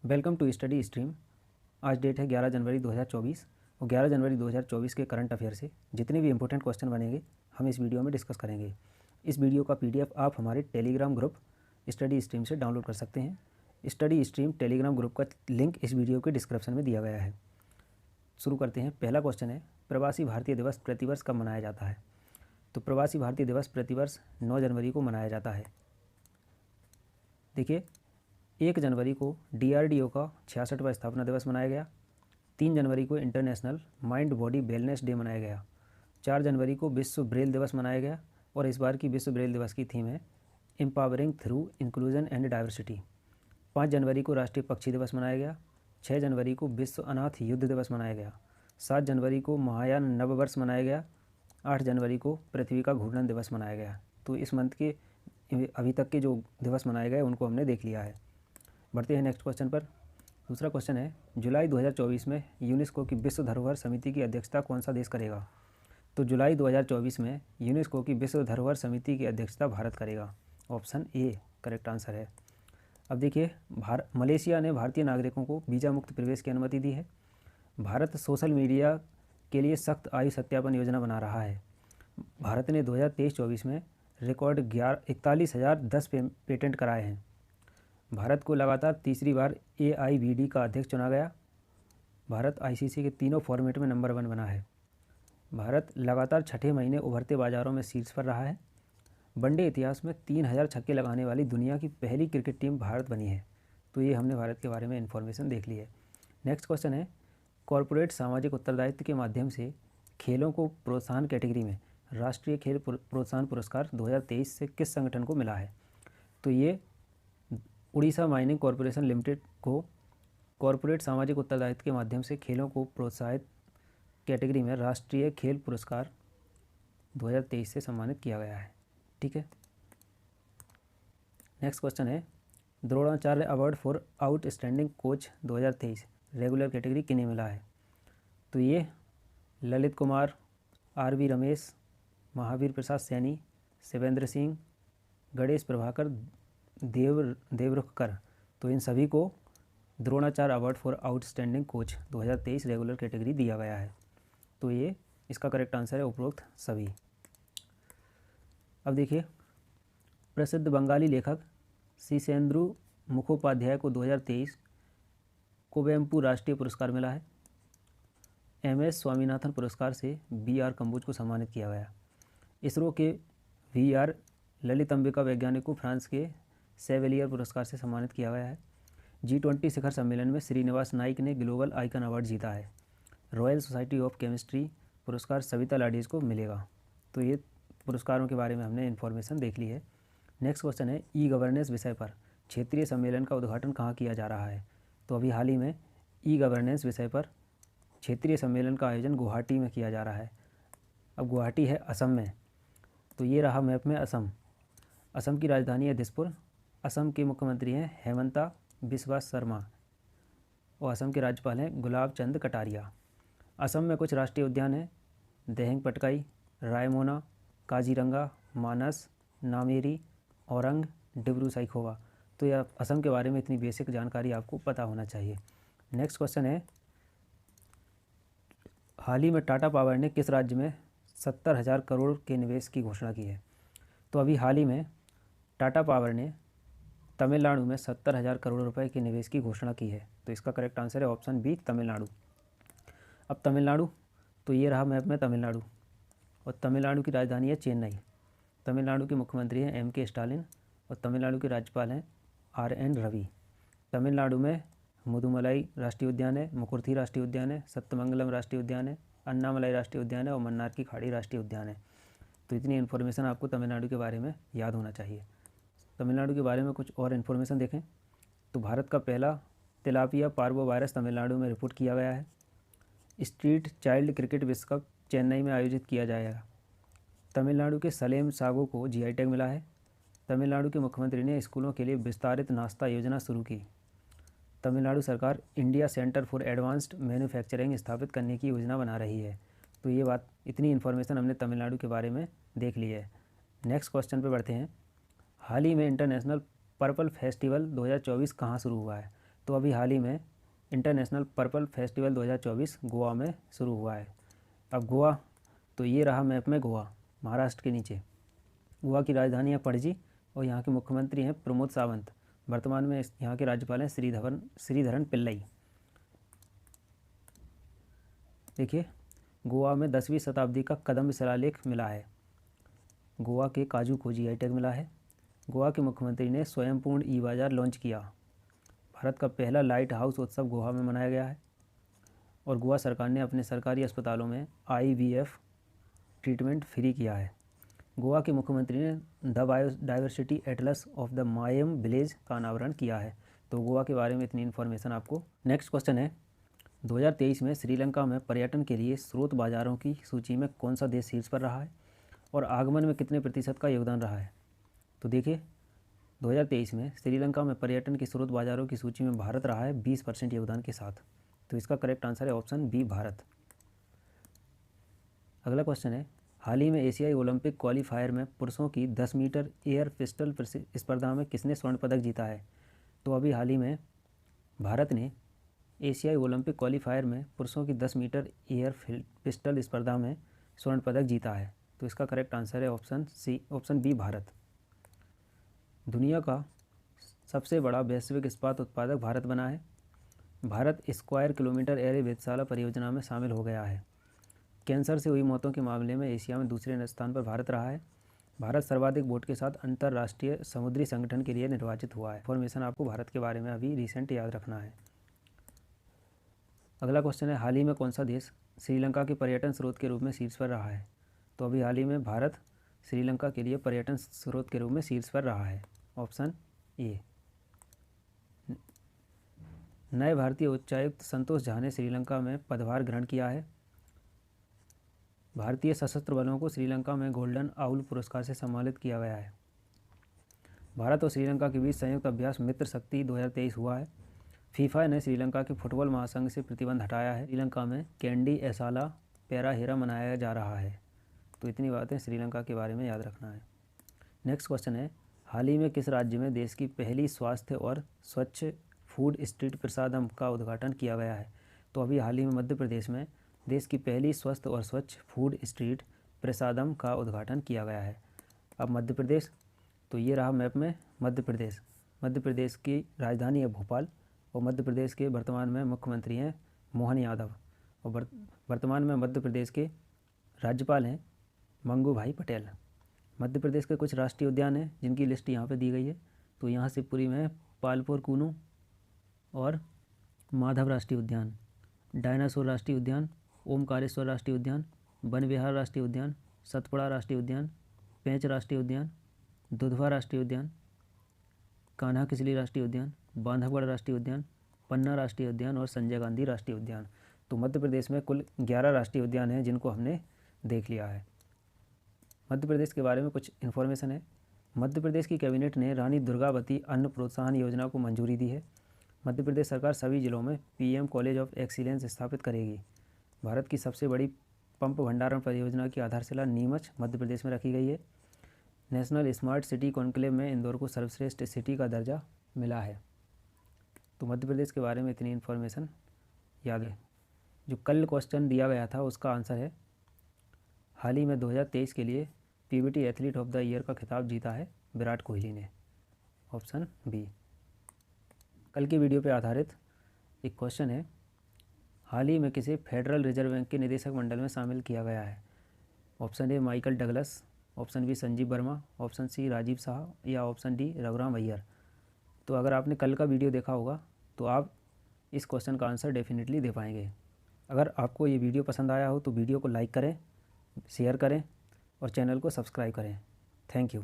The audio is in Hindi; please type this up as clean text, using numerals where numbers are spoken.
Welcome to study stream. आज डेट है 11 जनवरी 2024 और 11 जनवरी 2024 के करंट अफेयर से जितने भी इंपॉर्टेंट क्वेश्चन बनेंगे हम इस वीडियो में डिस्कस करेंगे। इस वीडियो का पीडीएफ आप हमारे टेलीग्राम ग्रुप स्टडी स्ट्रीम से डाउनलोड कर सकते हैं। स्टडी स्ट्रीम टेलीग्राम ग्रुप का लिंक इस वीडियो के डिस्क्रिप्शन में दिया गया है। शुरू करते हैं। पहला क्वेश्चन है, प्रवासी भारतीय दिवस प्रतिवर्ष कब मनाया जाता है? तो प्रवासी भारतीय दिवस प्रतिवर्ष 9 जनवरी को मनाया जाता है। देखिए, 1 जनवरी को DRDO का 66वां स्थापना दिवस मनाया गया। 3 जनवरी को international mind body wellness day मनाया गया। 4 जनवरी को विश्व ब्रेल दिवस मनाया गया और इस बार की विश्व ब्रेल दिवस की थीम है empowering through inclusion and diversity. 5 जनवरी को राष्ट्रीय पक्षी दिवस मनाया गया। 6 जनवरी को विश्व अनाथ युद्ध दिवस मनाया गया। 7 जनवरी को महायान नववर्ष मनाया गया। 8 जनवरी को पृथ्वी का घूर्णन दिवस मनाया गया। तो इस मंथ के अभी तक के जो दिवस मनाए गए उनको हमने देख लिया है। बढ़ते हैं नेक्स्ट क्वेश्चन पर। दूसरा क्वेश्चन है, जुलाई 2024 में यूनेस्को की विश्व धरोहर समिति की अध्यक्षता कौन सा देश करेगा? तो जुलाई 2024 में यूनेस्को की विश्व धरोहर समिति की अध्यक्षता भारत करेगा। ऑप्शन ए करेक्ट आंसर है। अब देखिए, मलेशिया ने भारतीय नागरिकों को वीज़ा मुक्त प्रवेश की अनुमति दी है। भारत सोशल मीडिया के लिए सख्त आयु सत्यापन योजना बना रहा है। भारत ने 2023-24 में रिकॉर्ड 41,010 पेटेंट कराए हैं। भारत को लगातार तीसरी बार AIVD का अध्यक्ष चुना गया। भारत ICC के तीनों फॉर्मेट में नंबर 1 बना है। भारत लगातार छठे महीने उभरते बाजारों में शीर्ष पर रहा है। वनडे इतिहास में 3000 छक्के लगाने वाली दुनिया की पहली क्रिकेट टीम भारत बनी है। तो ये हमने भारत के बारे में इन्फॉर्मेशन देख ली है। नेक्स्ट क्वेश्चन है, कॉरपोरेट सामाजिक उत्तरदायित्व के माध्यम से खेलों को प्रोत्साहन कैटेगरी में राष्ट्रीय खेल प्रोत्साहन पुरस्कार 2023 से किस संगठन को मिला है? तो ये उड़ीसा माइनिंग कॉरपोरेशन लिमिटेड को कॉरपोरेट सामाजिक उत्तरदायित्व के माध्यम से खेलों को प्रोत्साहित कैटेगरी में राष्ट्रीय खेल पुरस्कार 2023 से सम्मानित किया गया है। ठीक है। नेक्स्ट क्वेश्चन है, Dronacharya award for outstanding coach 2023 regular category किन्हें मिला है? तो ये ललित कुमार, RV रमेश, महावीर प्रसाद सैनी, शिवेंद्र सिंह, गणेश प्रभाकर, देवरुखकर। तो इन सभी को Dronacharya award for outstanding coach 2023 regular category दिया गया है। तो ये इसका करेक्ट आंसर है उपरोक्त सभी। अब देखिए, प्रसिद्ध बंगाली लेखक शीशेंद्रु मुखोपाध्याय को 2023 कुवेम्पु राष्ट्रीय पुरस्कार मिला है। MS स्वामीनाथन पुरस्कार से BR कम्बोज को सम्मानित किया गया। इसरो के VR ललित अंबिका वैज्ञानिक को फ्रांस के सेवेलियर पुरस्कार से सम्मानित किया गया है। G20 शिखर सम्मेलन में श्रीनिवास नाइक ने ग्लोबल आइकन अवार्ड जीता है। रॉयल सोसाइटी ऑफ केमिस्ट्री पुरस्कार सविता लाडीज को मिलेगा। तो ये पुरस्कारों के बारे में हमने इन्फॉर्मेशन देख ली है। नेक्स्ट क्वेश्चन है, E-गवर्नेंस विषय पर क्षेत्रीय सम्मेलन का उद्घाटन कहाँ किया जा रहा है? तो अभी हाल ही में E-गवर्नेंस विषय पर क्षेत्रीय सम्मेलन का आयोजन गुवाहाटी में किया जा रहा है। अब गुवाहाटी है असम में। तो ये रहा मैप में असम। असम की राजधानी है दिसपुर। असम के मुख्यमंत्री हैं हेमंता बिस्वा शर्मा और असम के राज्यपाल हैं गुलाब चंद कटारिया। असम में कुछ राष्ट्रीय उद्यान हैं, देहेंग पटकाई, रायमोना, काजीरंगा, मानस, नामेरी, औरंग, डिब्रू साइखोवा। तो यह असम के बारे में इतनी बेसिक जानकारी आपको पता होना चाहिए। नेक्स्ट क्वेश्चन है, हाल ही में टाटा पावर ने किस राज्य में 70,000 करोड़ के निवेश की घोषणा की है? तो अभी हाल ही में टाटा पावर ने तमिलनाडु में 70,000 करोड़ रुपए के निवेश की घोषणा की है। तो इसका करेक्ट आंसर है ऑप्शन बी तमिलनाडु। अब तमिलनाडु, तो ये रहा मैप में तमिलनाडु और तमिलनाडु की राजधानी है चेन्नई। तमिलनाडु के मुख्यमंत्री हैं M.K. स्टालिन और तमिलनाडु के राज्यपाल हैं R.N. रवि। तमिलनाडु में मुदुमलाई राष्ट्रीय उद्यान है, मुकुर्थी राष्ट्रीय उद्यान है, सत्यमंगलम राष्ट्रीय उद्यान है, अन्नामलाई राष्ट्रीय उद्यान है और मन्नार की खाड़ी राष्ट्रीय उद्यान है। तो इतनी इन्फॉर्मेशन आपको तमिलनाडु के बारे में याद होना चाहिए। तमिलनाडु के बारे में कुछ और इन्फॉर्मेशन देखें तो भारत का पहला तिलापिया पार्वो वायरस तमिलनाडु में रिपोर्ट किया गया है। स्ट्रीट चाइल्ड क्रिकेट विश्व कप चेन्नई में आयोजित किया जाएगा। तमिलनाडु के सलेम सागो को GI टैग मिला है। तमिलनाडु के मुख्यमंत्री ने स्कूलों के लिए विस्तारित नाश्ता योजना शुरू की। तमिलनाडु सरकार India centre for advanced manufacturing स्थापित करने की योजना बना रही है। तो ये बात, इतनी इन्फॉर्मेशन हमने तमिलनाडु के बारे में देख ली है। नेक्स्ट क्वेश्चन पे बढ़ते हैं। हाल ही में इंटरनेशनल पर्पल फेस्टिवल 2024 कहाँ शुरू हुआ है? तो अभी हाल ही में इंटरनेशनल पर्पल फेस्टिवल 2024 गोवा में शुरू हुआ है। अब गोवा, तो ये रहा मैप में गोवा, महाराष्ट्र के नीचे। गोवा की राजधानी है पणजी और यहाँ के मुख्यमंत्री हैं प्रमोद सावंत। वर्तमान में यहाँ के राज्यपाल हैं श्रीधरन पिल्लई। देखिए, गोवा में 10वीं शताब्दी का कदम्ब शिलालेख मिला है। गोवा के काजू को जीआई टैग मिला है। गोवा के मुख्यमंत्री ने स्वयंपूर्ण ई बाज़ार लॉन्च किया। भारत का पहला लाइट हाउस उत्सव गोवा में मनाया गया है। और गोवा सरकार ने अपने सरकारी अस्पतालों में IVF ट्रीटमेंट फ्री किया है। गोवा के मुख्यमंत्री ने the biodiversity Atlas of the मायम village का अनावरण किया है। तो गोवा के बारे में इतनी इन्फॉर्मेशन आपको। नेक्स्ट क्वेश्चन है, 2023 में श्रीलंका में पर्यटन के लिए स्रोत बाज़ारों की सूची में कौन सा देश शीर्ष पर रहा है और आगमन में कितने प्रतिशत का योगदान रहा है? तो देखिए, 2023 में श्रीलंका में पर्यटन के स्रोत बाज़ारों की सूची में भारत रहा है 20% योगदान के साथ। तो इसका करेक्ट आंसर है ऑप्शन बी, भारत। अगला क्वेश्चन है, हाल ही में एशियाई ओलंपिक क्वालिफायर में पुरुषों की 10 मीटर एयर पिस्टल स्पर्धा में किसने स्वर्ण पदक जीता है? तो अभी हाल ही में भारत ने एशियाई ओलंपिक क्वालिफायर में पुरुषों की 10 मीटर एयर पिस्टल स्पर्धा में स्वर्ण पदक जीता है। तो इसका करेक्ट आंसर है ऑप्शन बी, भारत। दुनिया का सबसे बड़ा वैश्विक इस्पात उत्पादक भारत बना है। भारत स्क्वायर किलोमीटर एयर वेधशाला परियोजना में शामिल हो गया है। कैंसर से हुई मौतों के मामले में एशिया में दूसरे स्थान पर भारत रहा है। भारत सर्वाधिक वोट के साथ अंतर्राष्ट्रीय समुद्री संगठन के लिए निर्वाचित हुआ है। इन्फॉर्मेशन आपको भारत के बारे में अभी रिसेंट याद रखना है। अगला क्वेश्चन है, हाल ही में कौन सा देश श्रीलंका के पर्यटन स्रोत के रूप में शीर्ष पर रहा है? तो अभी हाल ही में भारत श्रीलंका के लिए पर्यटन स्रोत के रूप में शीर्ष पर रहा है। ऑप्शन ए। नए भारतीय उच्चायुक्त संतोष झा ने श्रीलंका में पदभार ग्रहण किया है। भारतीय सशस्त्र बलों को श्रीलंका में गोल्डन आउल पुरस्कार से सम्मानित किया गया है। भारत और श्रीलंका के बीच संयुक्त अभ्यास मित्र शक्ति 2023 हुआ है। फीफा ने श्रीलंका के फुटबॉल महासंघ से प्रतिबंध हटाया है। श्रीलंका में कैंडी एसाला पेराहेरा मनाया जा रहा है। तो इतनी बातें श्रीलंका के बारे में याद रखना है। नेक्स्ट क्वेश्चन है, हाल ही में किस राज्य में देश की पहली स्वास्थ्य और स्वच्छ फूड स्ट्रीट प्रसादम का उद्घाटन किया गया है? तो अभी हाल ही में मध्य प्रदेश में देश की पहली स्वस्थ और स्वच्छ फूड स्ट्रीट प्रसादम का उद्घाटन किया गया है। अब मध्य प्रदेश, तो ये रहा मैप में मध्य प्रदेश। मध्य प्रदेश की राजधानी है भोपाल और मध्य प्रदेश के वर्तमान में मुख्यमंत्री हैं मोहन यादव और वर्तमान में मध्य प्रदेश के राज्यपाल हैं मंगू भाई पटेल। मध्य प्रदेश के कुछ राष्ट्रीय उद्यान हैं जिनकी लिस्ट यहाँ पे दी गई है। तो यहाँ शिवपुरी में पालपुर कूनू और माधव राष्ट्रीय उद्यान, डायनासोर राष्ट्रीय उद्यान, ओमकारेश्वर राष्ट्रीय उद्यान, वन विहार राष्ट्रीय उद्यान, सतपुड़ा राष्ट्रीय उद्यान, पेंच राष्ट्रीय उद्यान, दुधवा राष्ट्रीय उद्यान, कान्हा किसली राष्ट्रीय उद्यान, बांधवगढ़ राष्ट्रीय उद्यान, पन्ना राष्ट्रीय उद्यान और संजय गांधी राष्ट्रीय उद्यान। तो मध्य प्रदेश में कुल 11 राष्ट्रीय उद्यान हैं जिनको हमने देख लिया है। मध्य प्रदेश के बारे में कुछ इन्फॉर्मेशन है। मध्य प्रदेश की कैबिनेट ने रानी दुर्गावती अन्न प्रोत्साहन योजना को मंजूरी दी है। मध्य प्रदेश सरकार सभी जिलों में PM कॉलेज ऑफ एक्सीलेंस स्थापित करेगी। भारत की सबसे बड़ी पंप भंडारण परियोजना की आधारशिला नीमच मध्य प्रदेश में रखी गई है। नेशनल स्मार्ट सिटी कॉन्क्लेव में इंदौर को सर्वश्रेष्ठ सिटी का दर्जा मिला है। तो मध्य प्रदेश के बारे में इतनी इन्फॉर्मेशन याद है। जो कल क्वेश्चन दिया गया था उसका आंसर है, हाल ही में 2023 के लिए PBT athlete of the year का खिताब जीता है विराट कोहली ने। Option B. कल की वीडियो पर आधारित एक क्वेश्चन है, हाल ही में किसे फेडरल रिजर्व बैंक के निदेशक मंडल में शामिल किया गया है? Option A Michael Douglas, option B Sanjeev Verma, option C Rajiv Shah या ऑप्शन डी रघुराम अय्यर। तो अगर आपने कल का वीडियो देखा होगा तो आप इस क्वेश्चन का आंसर डेफिनेटली दे पाएंगे। अगर आपको ये वीडियो पसंद आया हो तो वीडियो को लाइक करें, शेयर करें और चैनल को सब्सक्राइब करें। Thank you.